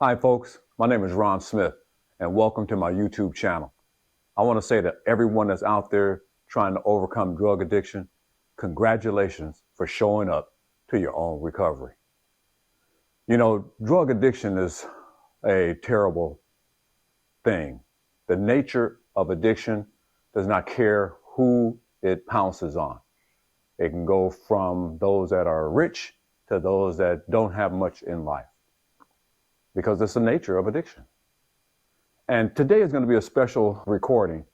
Hi folks, my name is Ron Smith and welcome to my YouTube channel. I want to say to everyone that's out there trying to overcome drug addiction, congratulations for showing up to your own recovery. You know, drug addiction is a terrible thing. The nature of addiction does not care who it pounces on. It can go from those that are rich to those that don't have much in life, because it's the nature of addiction. And today is going to be a special recording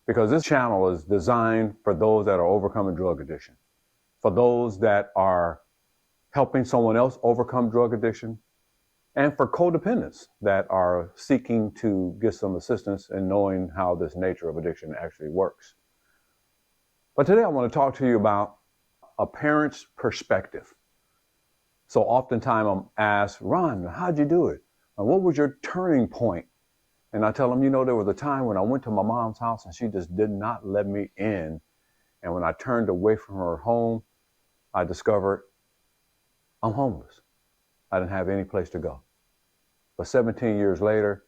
because this channel is designed for those that are overcoming drug addiction, for those that are helping someone else overcome drug addiction, and for codependents that are seeking to get some assistance in knowing how this nature of addiction actually works. But today I want to talk to you about a parent's perspective. So oftentimes I'm asked, Ron, how'd you do it? And what was your turning point? And I tell them, there was a time when I went to my mom's house and she just did not let me in. And when I turned away from her home, I discovered I'm homeless. I didn't have any place to go. But 17 years later,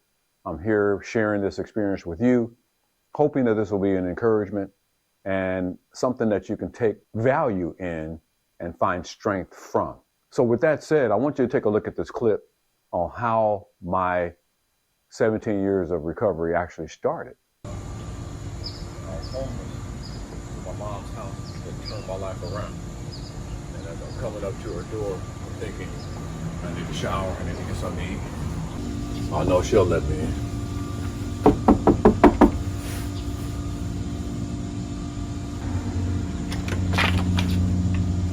I'm here sharing this experience with you, hoping that this will be an encouragement and something that you can take value in and find strength from. So with that said, I want you to take a look at this clip on how my 17 years of recovery actually started. I was homeless in my mom's house that turned my life around. And as I'm coming up to her door, I'm thinking, I need to shower, I need to get something to eat. I know she'll let me in.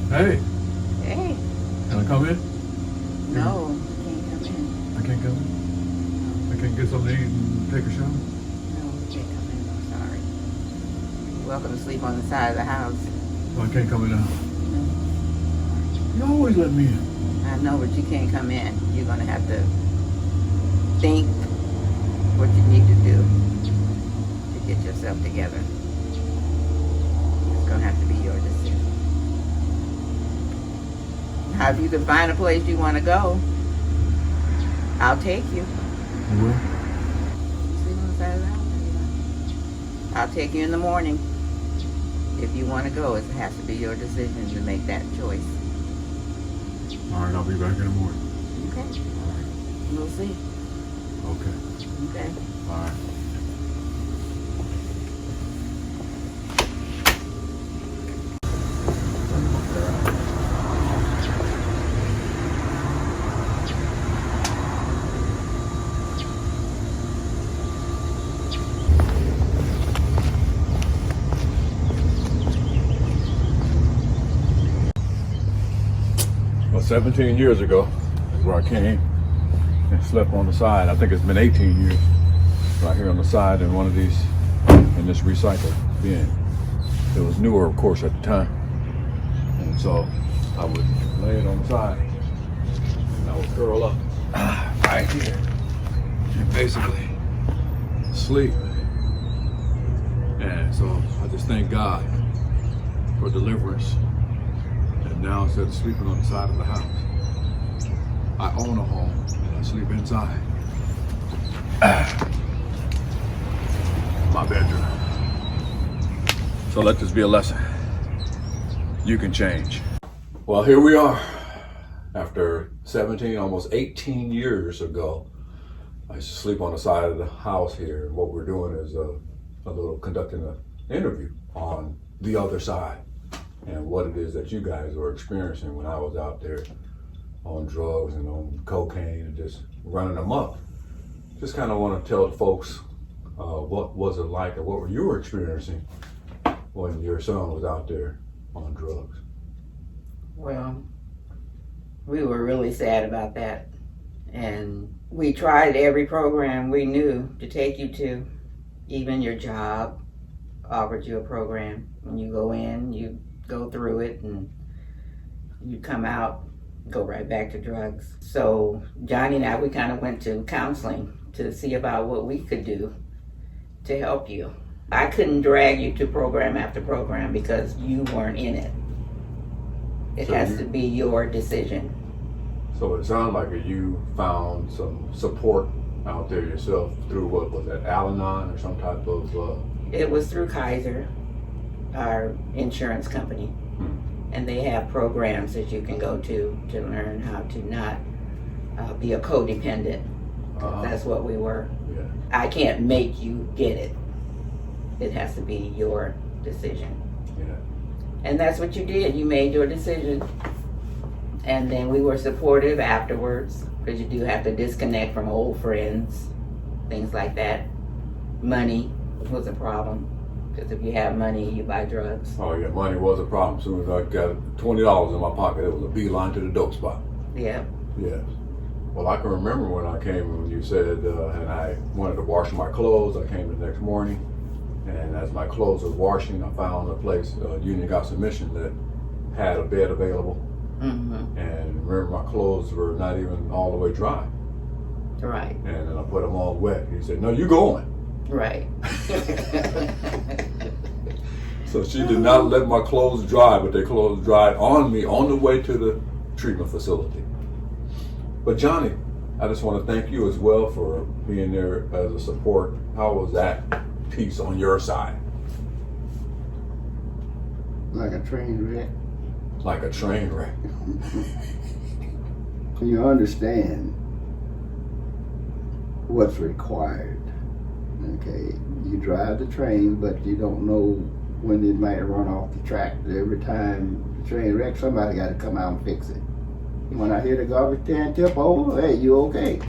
Hey. Hey. Can I come in? No, you can't come in. I can't come in? I can't get something to eat and take a shower? No, you can't come in. I'm sorry. You're welcome to sleep on the side of the house. So I can't come in now? No. You always let me in. I know, but you can't come in. You're going to have to think what you need to do to get yourself together. It's going to have to be your decision. Now, if you can find a place you want to go, I'll take you. You will? Sleep on the side of the house. I'll take you in the morning. If you want to go, it has to be your decision to make that choice. All right, I'll be back in the morning. Okay. All right. We'll see. Okay. Okay. All right. Well, 17 years ago is where I came and slept on the side. I think it's been 18 years right here on the side in one of these, in this recycle bin. It was newer, of course, at the time. And so I would lay it on the side and I would curl up right here and basically sleep. And so I just thank God for deliverance. And now instead of sleeping on the side of the house, I own a home and I sleep inside my bedroom. So let this be a lesson. You can change. Well, here we are. After 17, almost 18 years ago, I used to sleep on the side of the house here. And what we're doing is conducting an interview on the other side and what it is that you guys were experiencing when I was out there on drugs and on cocaine and just running them up. Just kind of want to tell folks what was it like or what you were experiencing when your son was out there on drugs. Well, we were really sad about that. And we tried every program we knew to take you to. Even your job offered you a program. When you go in, you go through it and you come out, go right back to drugs. So Johnny and I, we kind of went to counseling to see about what we could do to help you. I couldn't drag you to program after program because you weren't in it. It has to be your decision. So it sounds like you found some support out there yourself through, what was that, Al-Anon or some type of... It was through Kaiser, our insurance company. And they have programs that you can go to learn how to not be a codependent. That's what we were. Yeah. I can't make you get it. It has to be your decision. Yeah. And that's what you did. You made your decision. And then we were supportive afterwards, because you do have to disconnect from old friends, things like that. Money was a problem, because if you have money, you buy drugs. Oh yeah, money was a problem. As soon as I got $20 in my pocket, it was a beeline to the dope spot. Yeah. Yes. Well, I can remember when I came, when you said, and I wanted to wash my clothes. I came the next morning, and as my clothes were washing, I found a place, Union Got Submission, that had a bed available. Mm-hmm. And remember, my clothes were not even all the way dry. Right. And then I put them all wet. He said, "No, you going." Right. So she did not let my clothes dry, but their clothes dried on me on the way to the treatment facility. But Johnny, I just want to thank you as well for being there as a support. How was that piece on your side? Like a train wreck. Like a train wreck. You understand what's required. Okay, you drive the train, but you don't know when it might run off the track. Every time the train wrecks, somebody got to come out and fix it. When I hear the garbage can tip over, hey, you okay?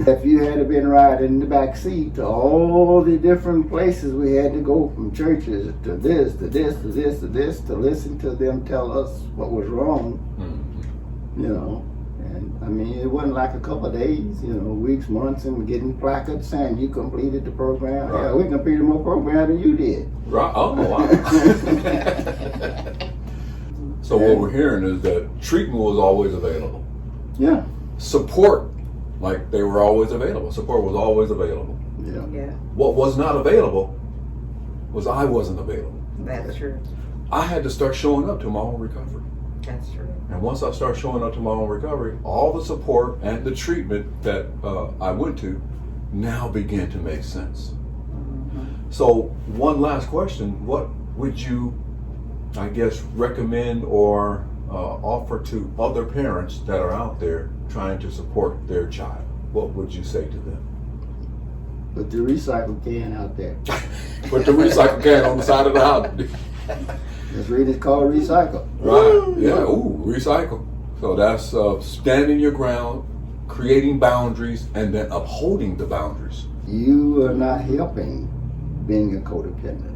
If you had been riding in the back seat to all the different places we had to go, from churches to this, to this, to this, to this, to listen to them tell us what was wrong, you know. And I mean, it wasn't like a couple of days, you know, weeks, months, and getting placards saying you completed the program. Right. Yeah, we completed more program than you did. Right. Oh, wow. So what we're hearing is that treatment was always available. Yeah. Support, like they were always available. Support was always available. Yeah. Yeah. What was not available was I wasn't available. That's true. I had to start showing up to my own recovery. That's true. And once I started showing up to my own recovery, all the support and the treatment that I went to now began to make sense. So one last question, what would you, I guess, recommend or offer to other parents that are out there trying to support their child? What would you say to them? Put the recycle can out there. Put the recycle can on the side of the house. Let's read it called recycle. Right, yeah, ooh, recycle. So that's standing your ground, creating boundaries, and then upholding the boundaries. You are not helping being a codependent.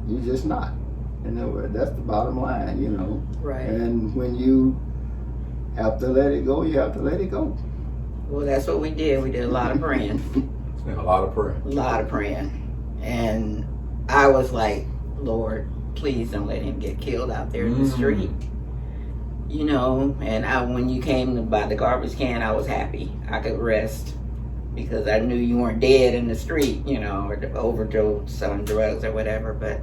You're just not. You know, that's the bottom line, you know. Right. And when you have to let it go, you have to let it go. Well, that's what we did. We did a lot of praying. And a lot of prayer. A lot of praying. And I was like, Lord, please don't let him get killed out there in the street. You know, and when you came to buy the garbage can, I was happy. I could rest because I knew you weren't dead in the street, you know, or overdose on drugs or whatever. But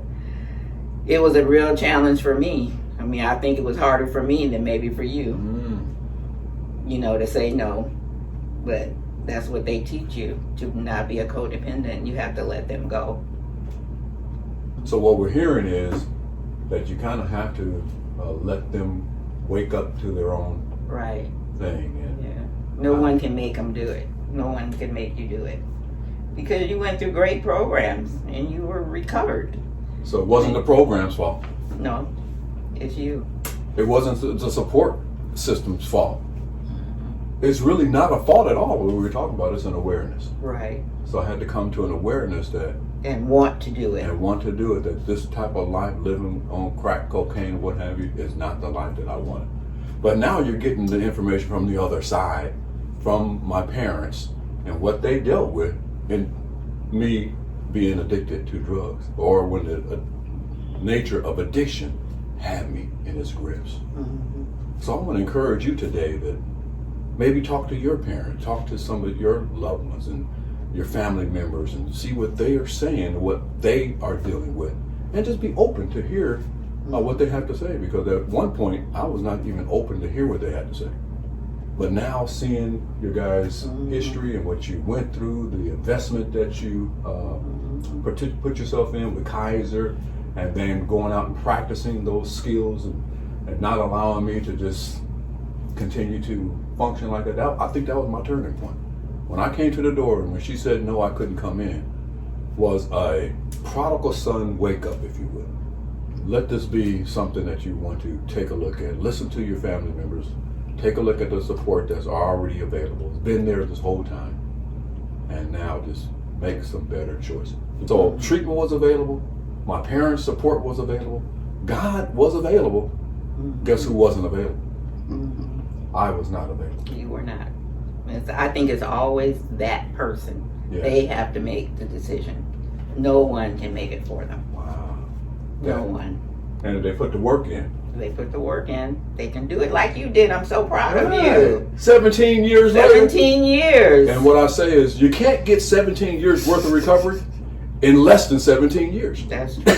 it was a real challenge for me. I mean, I think it was harder for me than maybe for you, you know, to say no. But that's what they teach you, to not be a codependent. You have to let them go. So what we're hearing is that you kind of have to let them wake up to their own Right. thing. And Yeah. No one can make them do it. No one can make you do it. Because you went through great programs and you were recovered. so it wasn't the program's fault. No, it's you. It wasn't the support system's fault. It's really not a fault at all. What we were talking about is an awareness. Right. So I had to come to an awareness that, And want to do it. and want to do it, that this type of life, living on crack, cocaine, what have you, is not the life that I wanted. But now you're getting the information from the other side, from my parents, and what they dealt with in me being addicted to drugs, or when the nature of addiction had me in its grips. So I want to encourage you today that maybe talk to your parents, talk to some of your loved ones and your family members, and see what they are saying, what they are dealing with, and just be open to hear what they have to say. Because at one point, I was not even open to hear what they had to say. But now seeing your guys' history and what you went through, the investment that you put yourself in with Kaiser, and then going out and practicing those skills and not allowing me to just continue to function like that, I think that was my turning point. When I came to the door and when she said no, I couldn't come in, was a prodigal son wake up, if you will. Let this be something that you want to take a look at. Listen to your family members. Take a look at the support that's already available. It's been there this whole time. And now just make some better choices. So treatment was available. My parents' support was available. God was available. Guess who wasn't available? I was not available. You were not. I think it's always that person. Yeah. They have to make the decision. No one can make it for them. Wow. No one. And if they put the work in. They put the work in. They can do it like you did. I'm so proud of you. 17 years later. 17 years. And what I say is, you can't get 17 years worth of recovery in less than 17 years. That's true.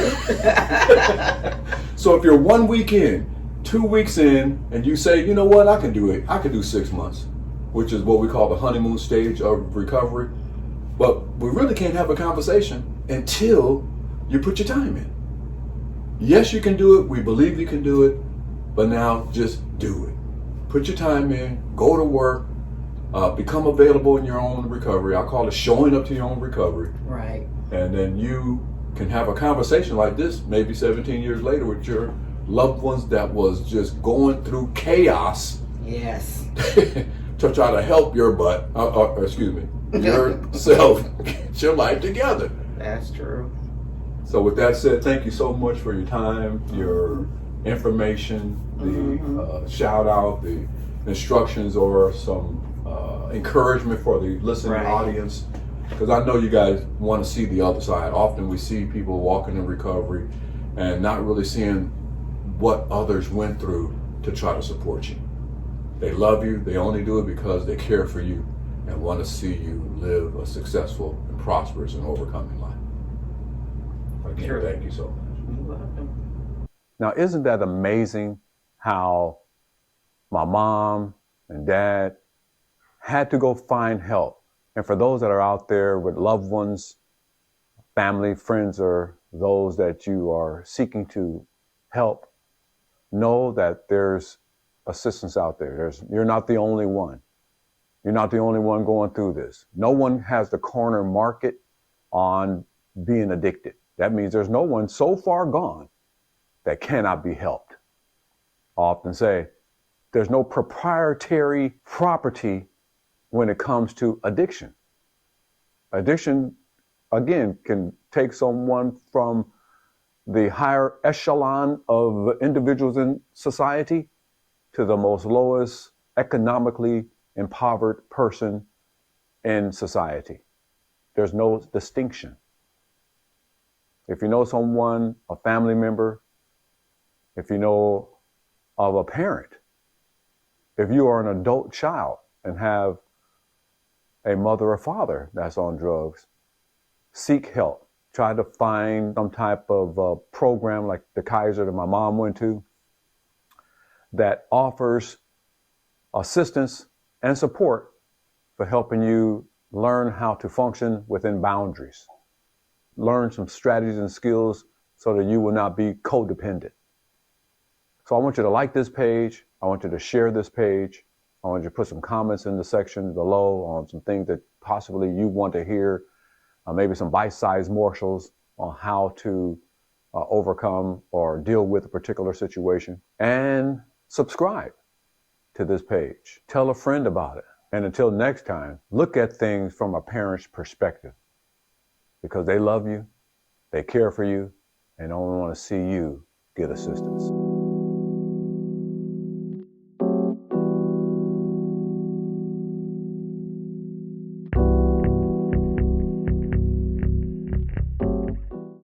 So if you're 1 week in, 2 weeks in, and you say, you know what, I can do it. I can do 6 months, which is what we call the honeymoon stage of recovery. But we really can't have a conversation until you put your time in. Yes, you can do it. We believe you can do it. But now just do it. Put your time in. Go to work. Become available in your own recovery. I call it showing up to your own recovery. Right. And then you can have a conversation like this, maybe 17 years later, with your loved ones that was just going through chaos. Yes. To try to help your butt, yourself get your life together. That's true. So with that said, thank you so much for your time, your information, the shout out, the instructions, or some encouragement for the listening audience. Because I know you guys want to see the other side. Often we see people walking in recovery and not really seeing what others went through to try to support you. They love you. They only do it because they care for you and want to see you live a successful and prosperous and overcoming life. Again, True. Thank you so much. You're welcome. Now, isn't that amazing how my mom and dad had to go find help? And for those that are out there with loved ones, family, friends, or those that you are seeking to help, know that there's assistance out there. You're not the only one. You're not the only one going through this. No one has the corner market on being addicted. That means there's no one so far gone that cannot be helped. I often say there's no proprietary property when it comes to addiction. Addiction, again, can take someone from the higher echelon of individuals in society to the most lowest economically impoverished person in society. There's no distinction. If you know someone, a family member, if you know of a parent, if you are an adult child and have a mother or father that's on drugs, seek help. Try to find some type of program like the Kaiser that my mom went to that offers assistance and support for helping you learn how to function within boundaries. Learn some strategies and skills so that you will not be codependent. So I want you to like this page. I want you to share this page. I want you to put some comments in the section below on some things that possibly you want to hear, maybe some bite-sized morsels on how to overcome or deal with a particular situation. And subscribe to this page. Tell a friend about it. And until next time, look at things from a parent's perspective, because they love you, they care for you, and only want to see you get assistance.